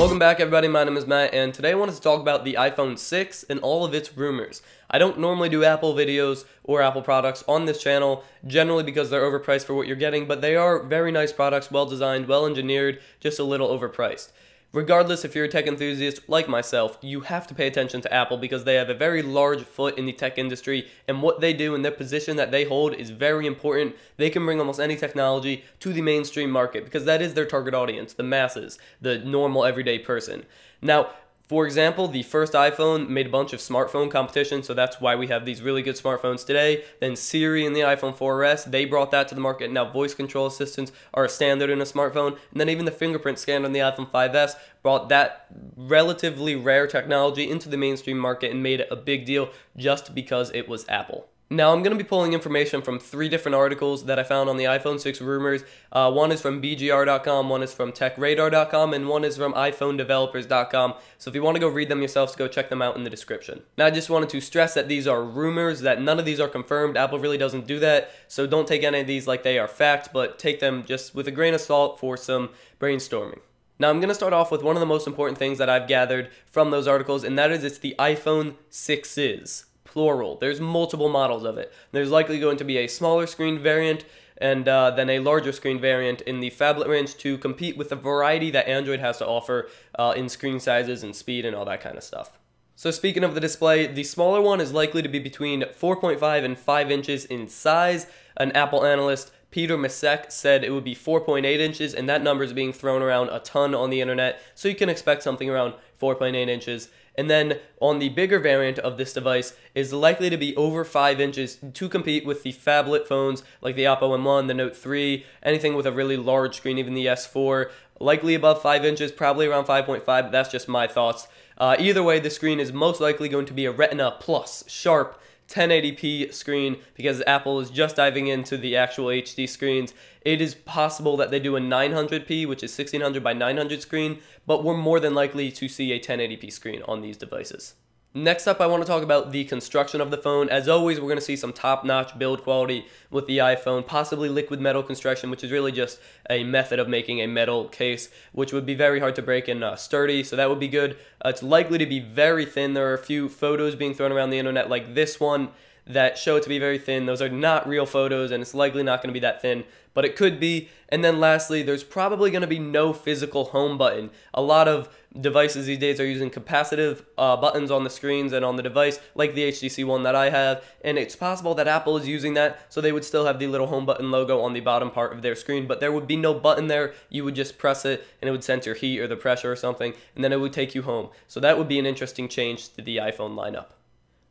Welcome back everybody, my name is Matt, and today I wanted to talk about the iPhone 6 and all of its rumors. I don't normally do Apple videos or Apple products on this channel, generally because they're overpriced for what you're getting, but they are very nice products, well designed, well engineered, just a little overpriced. Regardless, if you're a tech enthusiast like myself, you have to pay attention to Apple because they have a very large foot in the tech industry, and what they do and their position that they hold is very important. They can bring almost any technology to the mainstream market because that is their target audience, the masses, the normal everyday person. Now, for example, the first iPhone made a bunch of smartphone competition, so that's why we have these really good smartphones today. Then Siri and the iPhone 4S, they brought that to the market. Now voice control assistants are a standard in a smartphone. And then even the fingerprint scanner on the iPhone 5S brought that relatively rare technology into the mainstream market and made it a big deal just because it was Apple. Now, I'm going to be pulling information from 3 different articles that I found on the iPhone 6 rumors. One is from BGR.com, one is from TechRadar.com, and one is from iPhoneDevelopers.com. So if you want to go read them yourselves, go check them out in the description. Now, I just wanted to stress that these are rumors, that none of these are confirmed. Apple really doesn't do that, so don't take any of these like they are fact, but take them just with a grain of salt for some brainstorming. Now, I'm going to start off with one of the most important things that I've gathered from those articles, and that is it's the iPhone 6s. Plural. There's multiple models of it. There's likely going to be a smaller screen variant and then a larger screen variant in the phablet range to compete with the variety that Android has to offer in screen sizes and speed and all that kind of stuff. So speaking of the display, the smaller one is likely to be between 4.5 and 5 inches in size. An Apple analyst, Peter Masek, said it would be 4.8 inches, and that number is being thrown around a ton on the internet, so you can expect something around 4.8 inches. And then on the bigger variant of this device is likely to be over 5 inches to compete with the phablet phones like the Oppo M1, the Note 3, anything with a really large screen, even the S4, likely above 5 inches, probably around 5.5, but that's just my thoughts. Either way, the screen is most likely going to be a Retina Plus sharp 1080p screen because Apple is just diving into the actual HD screens. It is possible that they do a 900p, which is 1600 by 900 screen, but we're more than likely to see a 1080p screen on these devices. Next up, I want to talk about the construction of the phone. As always, we're going to see some top-notch build quality with the iPhone, possibly liquid metal construction, which is really just a method of making a metal case, which would be very hard to break and sturdy, so that would be good. It's likely to be very thin. There are a few photos being thrown around the internet like this one that show it to be very thin. Those are not real photos, and it's likely not going to be that thin, but it could be. And then lastly, there's probably going to be no physical home button. A lot of devices these days are using capacitive buttons on the screens and on the device, like the HTC one that I have, and it's possible that Apple is using that, so they would still have the little home button logo on the bottom part of their screen, but there would be no button there. You would just press it, and it would sense your heat or the pressure or something, and then it would take you home. So that would be an interesting change to the iPhone lineup.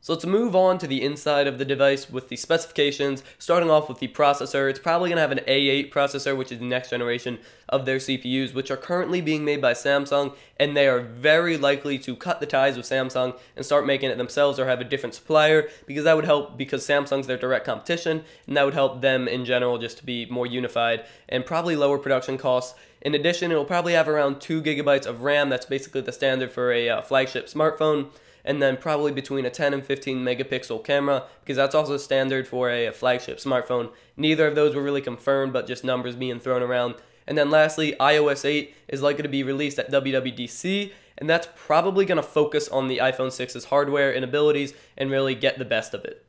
So let's move on to the inside of the device with the specifications, starting off with the processor. It's probably going to have an A8 processor, which is the next generation of their CPUs, which are currently being made by Samsung, and they are very likely to cut the ties with Samsung and start making it themselves or have a different supplier, because that would help because Samsung's their direct competition, and that would help them in general just to be more unified and probably lower production costs. In addition, it will probably have around 2 gigabytes of RAM. That's basically the standard for a flagship smartphone. And then probably between a 10 and 15 megapixel camera, because that's also standard for a flagship smartphone. Neither of those were really confirmed, but just numbers being thrown around. And then lastly, iOS 8 is likely to be released at WWDC, and that's probably going to focus on the iPhone 6's hardware and abilities and really get the best of it.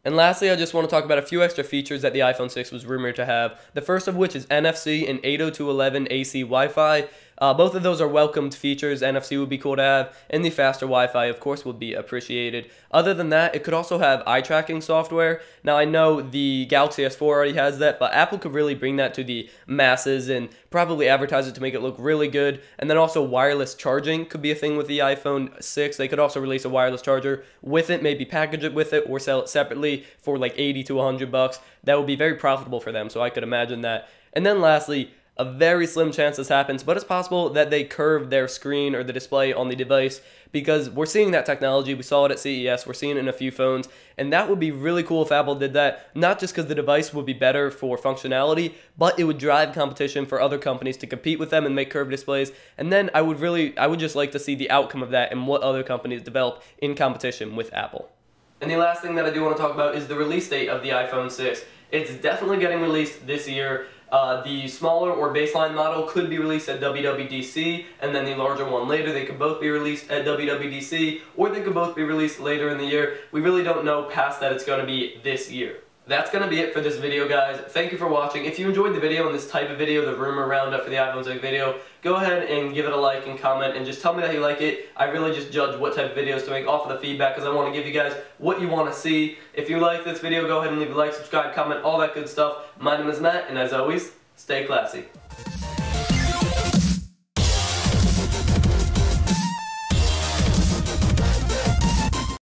And lastly, I just want to talk about a few extra features that the iPhone 6 was rumored to have. The first of which is NFC and 802.11 AC Wi-Fi. Both of those are welcomed features. NFC would be cool to have, and the faster Wi-Fi, of course, would be appreciated. Other than that, it could also have eye tracking software. Now, I know the Galaxy S4 already has that, but Apple could really bring that to the masses and probably advertise it to make it look really good. And then also wireless charging could be a thing with the iPhone 6. They could also release a wireless charger with it, maybe package it with it or sell it separately for like 80 to 100 bucks. That would be very profitable for them, so I could imagine that. And then lastly, a very slim chance this happens, but it's possible that they curve their screen or the display on the device, because we're seeing that technology. We saw it at CES, we're seeing it in a few phones, and that would be really cool if Apple did that, not just because the device would be better for functionality, but it would drive competition for other companies to compete with them and make curved displays. And then I would just like to see the outcome of that and what other companies develop in competition with Apple. And the last thing that I do want to talk about is the release date of the iPhone 6. It's definitely getting released this year. The smaller or baseline model could be released at WWDC, and then the larger one later. They could both be released at WWDC, or they could both be released later in the year. We really don't know past that it's going to be this year. That's going to be it for this video, guys. Thank you for watching. If you enjoyed the video and this type of video, the rumor roundup for the iPhone 6 video, go ahead and give it a like and comment and just tell me that you like it. I really just judge what type of videos to make off of the feedback because I want to give you guys what you want to see. If you like this video, go ahead and leave a like, subscribe, comment, all that good stuff. My name is Matt, and as always, stay classy.